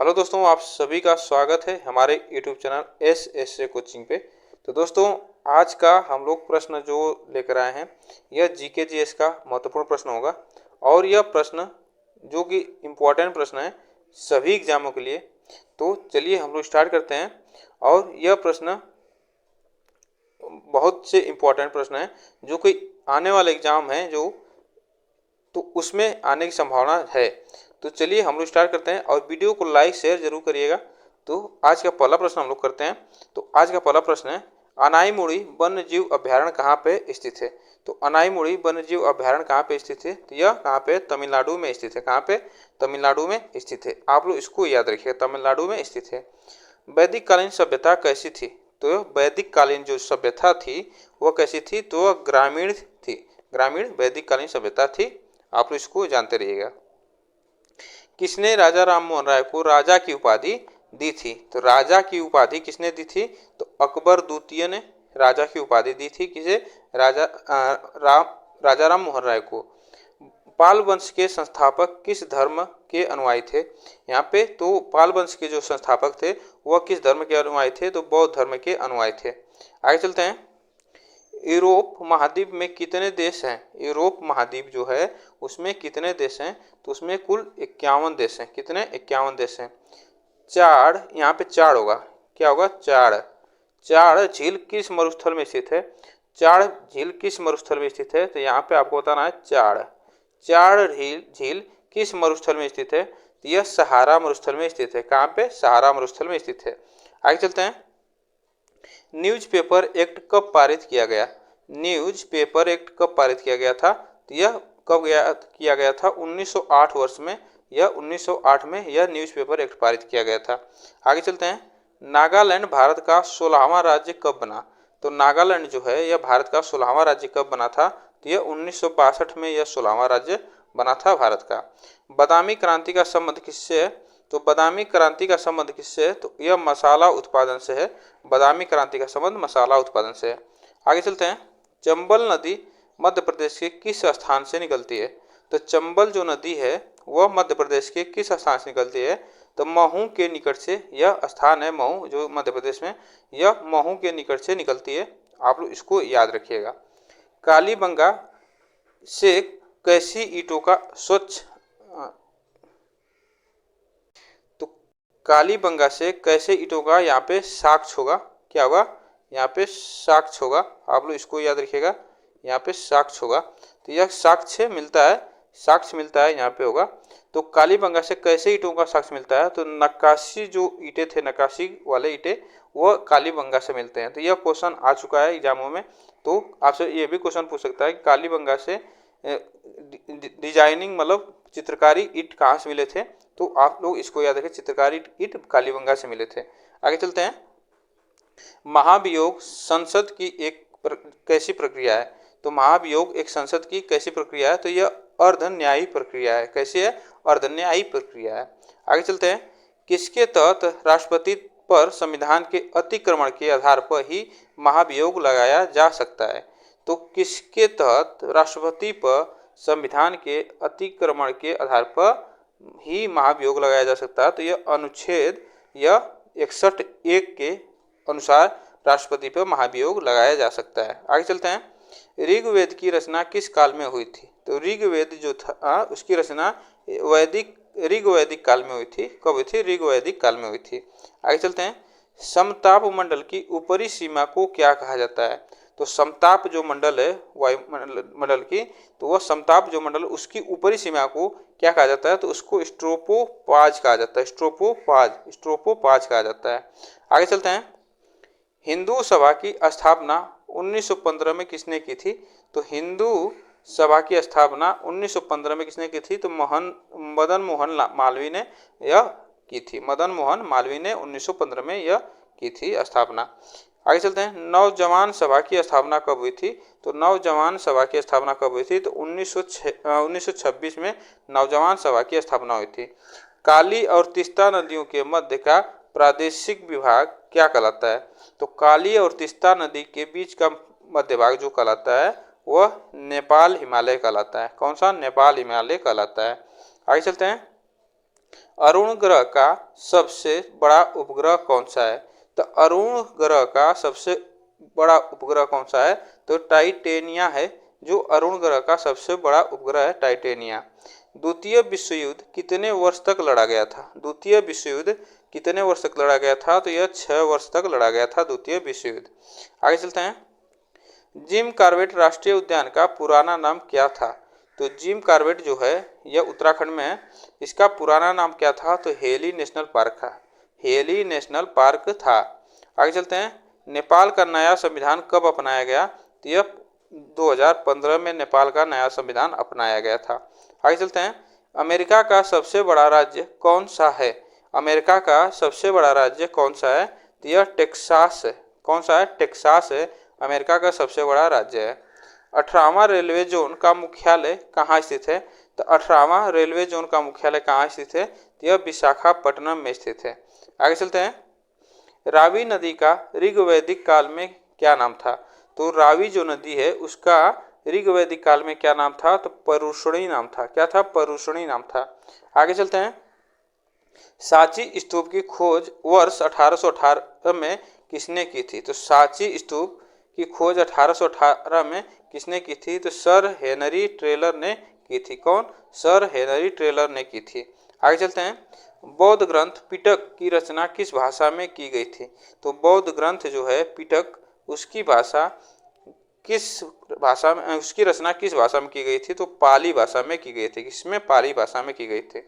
Hello दोस्तों, आप सभी का स्वागत है हमारे यूट्यूब चैनल एस कोचिंग पे। तो दोस्तों, आज का हम लोग प्रश्न जो लेकर आए हैं यह जीके जीएस का महत्वपूर्ण प्रश्न होगा। और यह प्रश्न जो कि इम्पोर्टेंट प्रश्न है सभी एग्जामों के लिए। तो चलिए हम लोग स्टार्ट करते हैं। और यह प्रश्न बहुत से इम्पोर्टेंट प्रश्न है जो कि आने वाले एग्जाम है जो तो उसमें आने की संभावना है। तो चलिए हम लोग स्टार्ट करते हैं और वीडियो को लाइक शेयर जरूर करिएगा। तो आज का पहला प्रश्न हम लोग करते हैं। तो आज का पहला प्रश्न है, अनाईमुड़ी वन्य जीव अभ्यारण्य कहाँ पे स्थित है। तो अनाईमुड़ी वन्य जीव अभ्यारण्य कहाँ पे स्थित है, तो यह कहाँ पे तमिलनाडु में स्थित है। कहाँ पे, तमिलनाडु में स्थित है। आप लोग इसको याद रखिएगा, तमिलनाडु में स्थित है। वैदिक कालीन सभ्यता कैसी थी, तो वैदिक कालीन जो सभ्यता थी वह कैसी थी, तो वह ग्रामीण थी। ग्रामीण वैदिक कालीन सभ्यता थी। आप लोग इसको जानते रहिएगा। किसने राजा राम मोहन राय को राजा की उपाधि दी थी, तो राजा की उपाधि किसने दी थी, तो अकबर द्वितीय ने राजा की उपाधि दी थी। किसे, राजा राम मोहन राय को। पाल वंश के संस्थापक किस धर्म के अनुयायी थे। यहाँ पे तो पाल वंश के जो संस्थापक थे वह किस धर्म के अनुयायी थे, तो बौद्ध धर्म के अनुयायी थे। आगे चलते हैं। यूरोप महाद्वीप में कितने देश हैं। यूरोप महाद्वीप जो है उसमें कितने देश हैं, तो उसमें कुल 51 देश हैं। कितने, 51 देश हैं। चाड़, यहाँ पे चाड़ होगा, क्या होगा, चाड़। चाड़ झील किस मरुस्थल में स्थित है। चाड़ झील किस मरुस्थल में स्थित है, तो यहाँ पे आपको बताना है चाड़। चाड़ झील किस मरुस्थल में स्थित है, तो यह सहारा मरुस्थल में स्थित है। कहाँ पे, सहारा मरुस्थल में स्थित है। आगे चलते हैं। न्यूज़पेपर एक्ट कब पारित किया गया। न्यूज़पेपर एक्ट कब पारित किया गया था, तो यह कब किया गया था, 1908 वर्ष में। यह 1908 में यह न्यूज़पेपर एक्ट पारित किया गया था। आगे चलते हैं। नागालैंड भारत का 16वां राज्य कब बना। तो नागालैंड जो है यह भारत का 16वां राज्य कब बना था, तो यह 1962 में यह 16वां राज्य बना था भारत का। बादामी क्रांति का संबंध किससे है, तो बादामी क्रांति का संबंध किससे है, तो यह मसाला उत्पादन से है। बादामी क्रांति का संबंध मसाला उत्पादन से है। आगे चलते हैं। चंबल नदी मध्य प्रदेश के किस स्थान से निकलती है। तो चंबल जो नदी है वह मध्य प्रदेश के किस स्थान से निकलती है, तो महू के निकट से यह स्थान है। महू जो मध्य प्रदेश में, यह महू के निकट से निकलती है। आप लोग इसको याद रखिएगा। कालीबंगा से कैसी ईंटों का स्वच्छ कालीबंगा से कैसे ईंटों का यहाँ पे साक्ष्य होगा, क्या होगा, यहाँ पे साक्ष्य होगा। आप लोग इसको याद रखिएगा, यहाँ पे साक्ष्य होगा। तो यह साक्ष्य मिलता है, साक्ष्य मिलता है यहाँ पे होगा। तो कालीबंगा से कैसे ईंटों का साक्ष्य मिलता है, तो नक्काशी जो ईंटें थे, नक्काशी वाले ईंटें, वह कालीबंगा से मिलते हैं। तो यह क्वेश्चन आ चुका है एग्जामों में। तो आपसे ये भी क्वेश्चन पूछ सकता है कि कालीबंगा से डिजाइनिंग मतलब चित्रकारी ईंट कहाँ से मिले थे, तो आप लोग इसको याद रखें, चित्रकारी ईंट कालीबंगा से मिले थे। आगे चलते हैं। महाभियोग संसद की एक कैसी प्रक्रिया है, तो महाभियोग एक संसद की कैसी प्रक्रिया है, तो यह अर्ध न्यायी प्रक्रिया है। कैसी है, अर्ध न्यायी प्रक्रिया है। आगे चलते हैं। किसके तहत राष्ट्रपति पर संविधान के अतिक्रमण के आधार पर ही महाभियोग लगाया जा सकता है। तो किसके तहत राष्ट्रपति पर संविधान के अतिक्रमण के आधार पर ही महाभियोग लगाया जा सकता है, तो यह अनुच्छेद यह 61(1) के अनुसार राष्ट्रपति पर महाभियोग लगाया जा सकता है। आगे चलते हैं। ऋग्वेद की रचना किस काल में हुई थी, तो ऋग्वेद जो था उसकी रचना ऋग्वैदिक काल में हुई थी। कब हुई थी, ऋग्वैदिक काल में हुई थी। आगे चलते हैं। समताप मंडल की ऊपरी सीमा को क्या कहा जाता है, तो समताप जो मंडल है वायुमंडल की, तो वह समताप जो मंडल उसकी ऊपरी सीमा को क्या कहा जाता है, तो उसको स्ट्रोपोपाज कहा जाता है। स्ट्रोपोपाज कहा जाता है। आगे चलते हैं। हिंदू सभा की स्थापना 1915 में किसने की थी, तो हिंदू सभा की स्थापना 1915 में किसने की थी, तो मदन मोहन मालवीय ने यह की थी। मदन मोहन मालवीय ने 1915 में यह की थी स्थापना। आगे चलते हैं। नौजवान सभा की स्थापना कब हुई थी, तो नौजवान सभा की स्थापना कब हुई थी, तो 1926 में नौजवान सभा की स्थापना हुई थी। काली और तीस्ता नदियों के मध्य का प्रादेशिक विभाग क्या कहलाता है, तो काली और तीस्ता नदी के बीच का मध्य भाग जो कहलाता है वह नेपाल हिमालय कहलाता है। कौन सा, नेपाल हिमालय कहलाता है। आगे चलते हैं। अरुण ग्रह का सबसे बड़ा उपग्रह कौन सा है? तो अरुण ग्रह का सबसे बड़ा उपग्रह कौन सा है? तो टाइटेनिया है। जो अरुण ग्रह का सबसे बड़ा उपग्रह है टाइटेनिया। द्वितीय विश्व युद्ध कितने वर्ष तक लड़ा गया था? द्वितीय विश्व युद्ध कितने वर्ष तक लड़ा गया था? तो यह 6 वर्ष तक लड़ा गया था द्वितीय विश्व युद्ध। आगे चलते हैं। जिम कॉर्बेट राष्ट्रीय उद्यान का पुराना नाम क्या था? तो जिम कॉर्बेट जो है यह उत्तराखंड में है। इसका पुराना नाम क्या था? तो हेली नेशनल पार्क था। हेली नेशनल पार्क था। आगे चलते हैं। नेपाल का नया संविधान कब अपनाया गया? तो यह 2015 में नेपाल का नया संविधान अपनाया गया था। आगे चलते हैं। अमेरिका का सबसे बड़ा राज्य कौन सा है? अमेरिका का सबसे बड़ा राज्य कौन सा है? तो यह टेक्सास है। कौन सा है? टेक्सास है अमेरिका का सबसे बड़ा राज्य है। 18वां रेलवे जोन का मुख्यालय कहाँ स्थित है? तो 18वां रेलवे जोन का मुख्यालय कहाँ स्थित है? तो यह विशाखापट्टनम में स्थित है। आगे चलते हैं। रावी नदी का ऋग्वैदिक काल में क्या नाम था? तो रावी जो नदी है उसका ऋग्वैदिक काल में क्या नाम था? तो परुषणी नाम था। क्या था? परुषणी नाम था। आगे चलते हैं। सांची स्तूप की खोज वर्ष 1818 में किसने की थी? तो सांची स्तूप की खोज 1818 में किसने की थी? तो सर हेनरी ट्रेलर ने की थी। कौन? सर हेनरी ट्रेलर ने की थी। आगे चलते हैं। बौद्ध ग्रंथ पिटक की रचना किस भाषा में की गई थी? तो बौद्ध ग्रंथ जो है पिटक उसकी भाषा किस भाषा में, उसकी रचना किस भाषा में की गई थी? तो पाली भाषा में की गई थी। किसमें? पाली भाषा में की गई थी।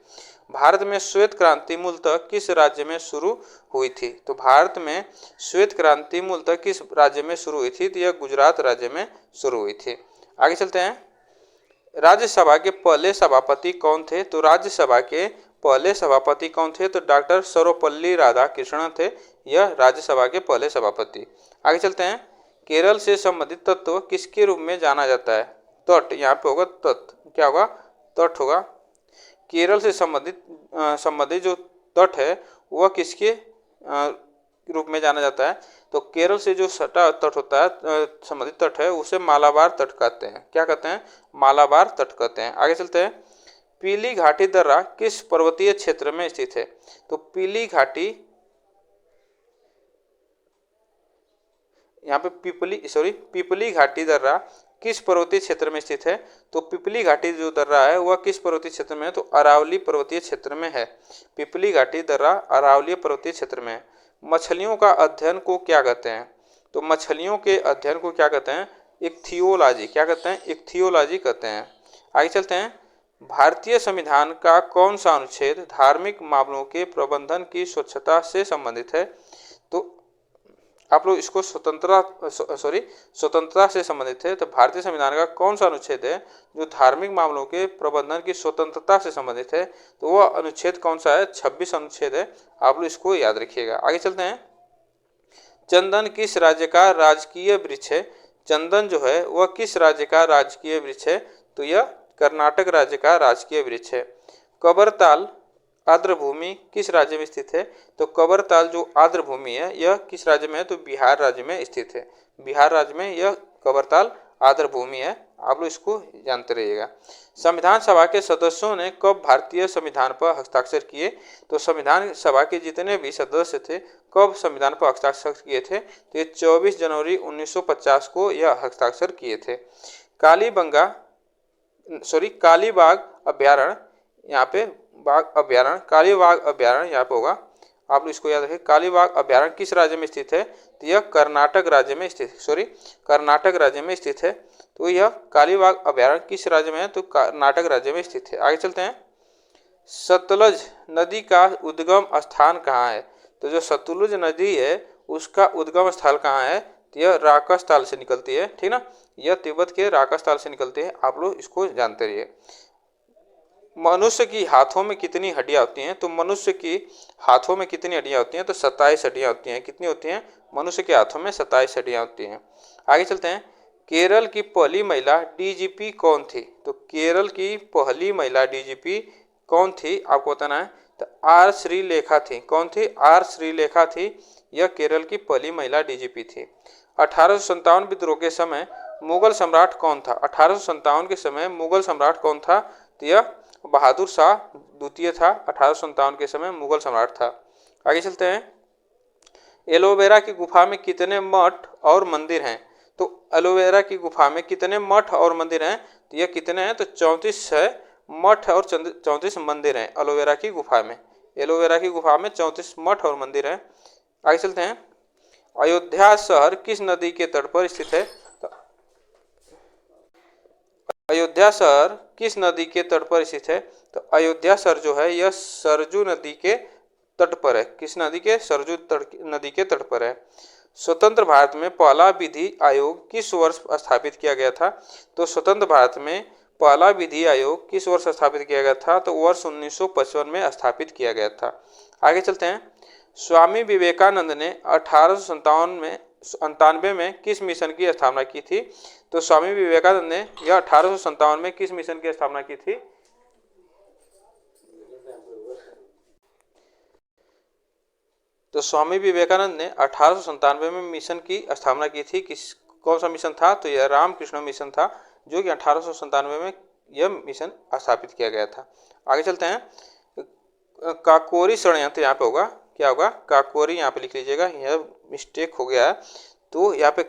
भारत में श्वेत क्रांति मूलतः किस राज्य में शुरू हुई थी? तो भारत में श्वेत क्रांति मूलतः किस राज्य में शुरू हुई थी? तो यह गुजरात राज्य में शुरू हुई थी। आगे चलते हैं। राज्यसभा के पहले सभापति कौन थे? तो राज्यसभा के पहले सभापति कौन थे? तो डॉक्टर सर्वपल्ली राधाकृष्णन थे यह राज्यसभा के पहले सभापति। आगे चलते हैं। केरल से संबंधित तत्व किसके रूप में जाना जाता है? तट। यहाँ पे होगा तट। क्या होगा? तट होगा। केरल से संबंधित जो तट है वह किसके रूप में जाना जाता है? तो केरल से जो सटा तट होता है संबंधित तट है उसे मालाबार तट कहते हैं। क्या कहते हैं? मालाबार तट कहते हैं। आगे चलते हैं। पीली घाटी दर्रा किस पर्वतीय क्षेत्र में स्थित है? तो पीली घाटी यहाँ पे पिपली घाटी दर्रा किस पर्वतीय क्षेत्र में स्थित है? तो पिपली घाटी जो दर्रा है वह किस पर्वतीय क्षेत्र में है? तो अरावली पर्वतीय क्षेत्र में है। पिपली घाटी दर्रा अरावली पर्वतीय क्षेत्र में है। मछलियों का अध्ययन को क्या कहते हैं? तो मछलियों के अध्ययन को क्या कहते हैं? इक्थियोलॉजी। क्या कहते हैं? इक्थियोलॉजी कहते हैं। आगे चलते हैं। भारतीय संविधान का कौन सा अनुच्छेद धार्मिक मामलों के प्रबंधन की स्वच्छता से संबंधित है? तो आप लोग इसको स्वतंत्रता से संबंधित है। तो भारतीय संविधान का कौन सा अनुच्छेद है जो धार्मिक मामलों के प्रबंधन की स्वतंत्रता से संबंधित है? तो वह अनुच्छेद कौन सा है? 26 अनुच्छेद है। आप लोग इसको याद रखिएगा। आगे चलते हैं। चंदन किस राज्य का राजकीय वृक्ष है? चंदन जो है वह किस राज्य का राजकीय वृक्ष है? तो यह कर्नाटक राज्य का राजकीय वृक्ष है। कबरताल आर्द्रभूमि किस राज्य में स्थित है? तो कबरताल जो आर्द्रभूमि है यह किस राज्य में है? तो बिहार राज्य में स्थित है। बिहार राज्य में यह कबरताल आर्द्रभूमि है। आप लोग इसको जानते रहिएगा। संविधान सभा के सदस्यों ने कब भारतीय संविधान पर हस्ताक्षर किए? तो संविधान सभा के जितने भी सदस्य थे कब संविधान पर हस्ताक्षर किए थे? तो ये 24 जनवरी 1950 को यह हस्ताक्षर किए थे। कालीबाग अभ्यारण्य, यहाँ पे बाघ अभ्यारण्य, कालीबाग अभ्यारण्य यहाँ पे होगा। आप लोग इसको याद रखें। कालीबाग अभ्यारण्य किस राज्य में स्थित है? तो यह कर्नाटक राज्य में स्थित कर्नाटक राज्य में स्थित है। तो यह कालीबाग अभ्यारण्य किस राज्य में है? तो कर्नाटक राज्य में स्थित है। आगे चलते हैं। सतलज नदी का उद्गम स्थान कहाँ है? तो जो सतलुज नदी है उसका उद्गम स्थल कहाँ है? तो यह राकस ताल से निकलती है। ठीक ना? यह तिब्बत के राकस ताल से निकलती है। आप लोग इसको जानते रहिए। मनुष्य की हाथों में कितनी हड्डियां होती हैं? तो मनुष्य की हाथों में कितनी हड्डियां होती हैं? तो 27 हड्डियां होती हैं। कितनी होती हैं? मनुष्य के हाथों में 27 हड्डियां होती हैं। आगे चलते हैं। केरल की पहली महिला डीजीपी कौन थी? तो केरल की पहली महिला डीजीपी कौन थी? आपको बताना है। तो आर श्रीलेखा थी। कौन थी? आर श्रीलेखा थी। यह केरल की पहली महिला डीजीपी थी। 1857 विद्रोह के समय मुगल सम्राट कौन था? 1857 के समय मुगल सम्राट कौन था? तो यह बहादुर शाह द्वितीय था, 1857 के समय मुगल सम्राट था। आगे चलते हैं। एलोवेरा की गुफा में कितने मठ और मंदिर हैं? तो एलोवेरा की गुफा में कितने मठ और मंदिर हैं? तो यह कितने हैं? तो 34 है मठ और 34 मंदिर हैं एलोवेरा की गुफा में। एलोवेरा की गुफा में 34 मठ और मंदिर हैं। आगे चलते हैं। अयोध्या शहर किस नदी के तट पर स्थित है? तो अयोध्या शहर किस नदी के तट पर स्थित है? तो अयोध्या शहर जो है यह सरजू नदी के तट पर है। किस नदी के? सरजू नदी के तट पर है। स्वतंत्र भारत में पहला विधि आयोग किस वर्ष स्थापित किया गया था? तो स्वतंत्र भारत में पहला विधि आयोग किस वर्ष स्थापित किया गया था? तो वर्ष 1955 में स्थापित किया गया था। आगे चलते हैं। स्वामी विवेकानंद ने 1897 में किस मिशन की स्थापना की थी? तो स्वामी विवेकानंद ने यह 1857 में किस मिशन की स्थापना की थी? तो स्वामी विवेकानंद ने 1897 में मिशन की स्थापना की थी। किस कौन सा मिशन था? तो यह रामकृष्ण मिशन था, जो कि 1897 में यह मिशन स्थापित किया गया था। आगे चलते हैं। काकोरी षड्यंत्र यहाँ पे होगा, क्या होगा? काकोरी यहाँ पे लिख लीजिएगा, यह मिस्टेक हो गया है। तो यहाँ पे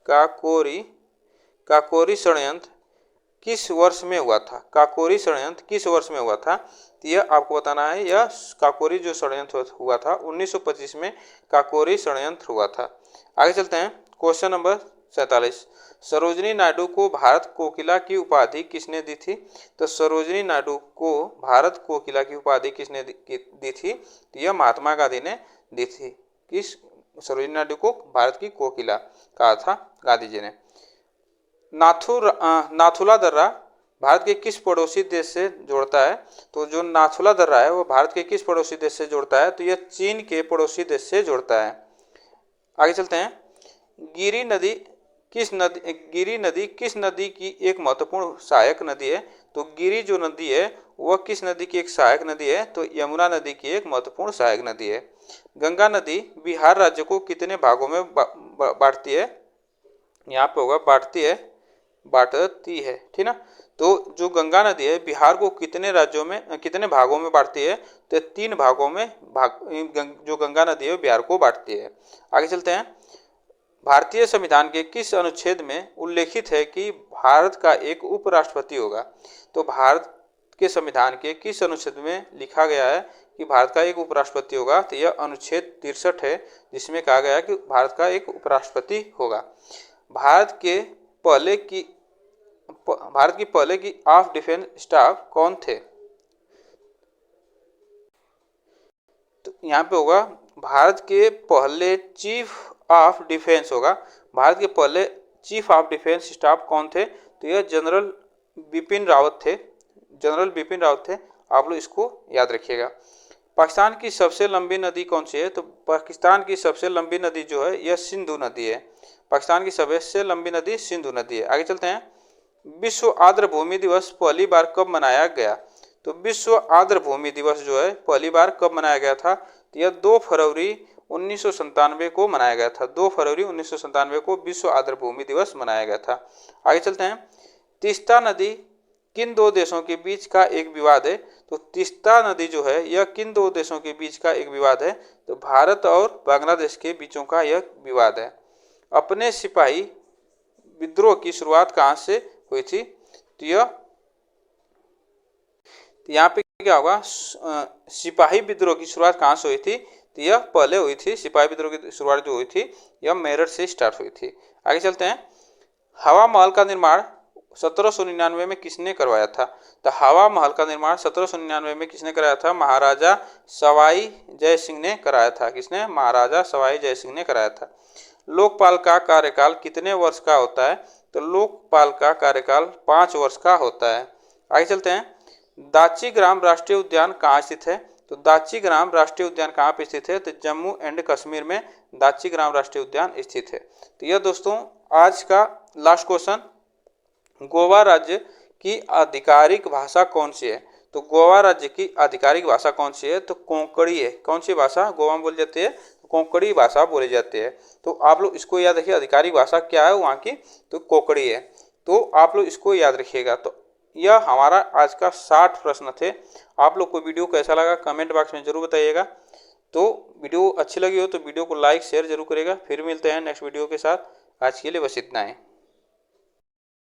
काकोरी षड्यंत्र किस वर्ष में हुआ था? काकोरी षड्यंत्र किस वर्ष में हुआ था? तो यह आपको बताना है। यह काकोरी जो षड्यंत्र हुआ था 1925 में काकोरी षड्यंत्र हुआ था। आगे चलते हैं। Question number 47। सरोजिनी नायडू को भारत कोकिला की उपाधि किसने दी थी? तो सरोजिनी नायडू को भारत कोकिला की उपाधि किसने दी थी? तो यह महात्मा गांधी ने दी थी। किस? सरोजिनी नायडू को भारत की कोकिला कहा था गांधी जी ने। नाथुला दर्रा भारत के किस पड़ोसी देश से जोड़ता है? तो जो नाथुला दर्रा है वो भारत के किस पड़ोसी देश से जोड़ता है? तो यह चीन के पड़ोसी देश से जोड़ता है। आगे चलते हैं। गिरी नदी किस नदी की एक महत्वपूर्ण सहायक नदी है? तो गिरी जो नदी है वह किस नदी की एक सहायक नदी है? तो यमुना नदी की एक महत्वपूर्ण सहायक नदी है। गंगा नदी बिहार राज्य को कितने भागों में बांटती है? यहाँ पे होगा बांटती है, ठीक ना। तो जो गंगा नदी है बिहार को कितने राज्यों में कितने भागों में बांटती है? तो 3 भागों में जो गंगा नदी है बिहार को बांटती है। आगे चलते हैं। भारतीय संविधान के किस अनुच्छेद में उल्लेखित है कि भारत का एक उपराष्ट्रपति होगा? तो भारत के संविधान के किस अनुच्छेद में लिखा गया है कि भारत का एक उपराष्ट्रपति होगा? तो यह अनुच्छेद 63 है, जिसमें कहा गया है कि भारत का एक उपराष्ट्रपति होगा। भारत की पहले की ऑफ डिफेंस स्टाफ कौन थे? तो यहाँ पे होगा भारत के पहले चीफ ऑफ डिफेंस होगा। भारत के पहले चीफ ऑफ डिफेंस स्टाफ कौन थे? तो यह जनरल बिपिन रावत थे। आप लोग इसको याद रखिएगा। पाकिस्तान की सबसे लंबी नदी कौन सी है? तो पाकिस्तान की सबसे लंबी नदी जो है यह सिंधु नदी है। पाकिस्तान की सबसे लंबी नदी सिंधु नदी है। आगे चलते हैं। विश्व आर्द्र भूमि दिवस पहली बार कब मनाया गया? तो विश्व आर्द्र भूमि दिवस जो है पहली बार कब मनाया गया था? तो यह 2 फरवरी 1997 को मनाया गया था। 2 फरवरी 1997 को विश्व आर्द्र भूमि दिवस मनाया गया था। आगे चलते हैं। तीस्ता नदी किन 2 देशों के बीच का एक विवाद है? तो तीस्ता नदी जो है यह किन 2 देशों के बीच का एक विवाद है? तो भारत और बांग्लादेश के बीचों का यह विवाद है। अपने सिपाही विद्रोह की शुरुआत कहाँ से हुई थी? तो यहाँ पे क्या होगा? सिपाही विद्रोह की शुरुआत कहाँ से हुई थी? तो यह पहले हुई थी। सिपाही विद्रोह की शुरुआत जो हुई थी यह मेरठ से स्टार्ट हुई थी। आगे चलते हैं। हवा महल का निर्माण 1799 में किसने करवाया था? तो हवा महल का निर्माण 1799 में किसने कराया था? महाराजा सवाई जय सिंह ने कराया था। किसने? महाराजा सवाई जय सिंह ने कराया था। लोकपाल का कार्यकाल कितने वर्ष का होता है? तो लोकपाल का कार्यकाल 5 वर्ष का होता है। आगे चलते हैं। दाची ग्राम राष्ट्रीय उद्यान कहाँ स्थित है? तो दाची ग्राम राष्ट्रीय उद्यान कहाँ पे स्थित है? तो जम्मू एंड कश्मीर में दाची ग्राम राष्ट्रीय उद्यान स्थित है। तो यह दोस्तों आज का लास्ट क्वेश्चन। गोवा राज्य की आधिकारिक भाषा कौन सी है? तो गोवा राज्य की आधिकारिक भाषा कौन सी है? तो कोंकणी है। कौन सी भाषा गोवा में बोली जाती है? कोंकणी भाषा बोली जाती है। तो आप लोग इसको याद रखिए, आधिकारिक भाषा क्या है वहाँ की? तो कोंकणी है। तो आप लोग इसको याद रखिएगा। तो यह हमारा आज का 60 प्रश्न थे। आप लोग को वीडियो कैसा लगा कमेंट बॉक्स में जरूर बताइएगा। तो वीडियो अच्छी लगी हो तो वीडियो को लाइक शेयर जरूर करेगा। फिर मिलते हैं नेक्स्ट वीडियो के साथ। आज के लिए बस इतना है।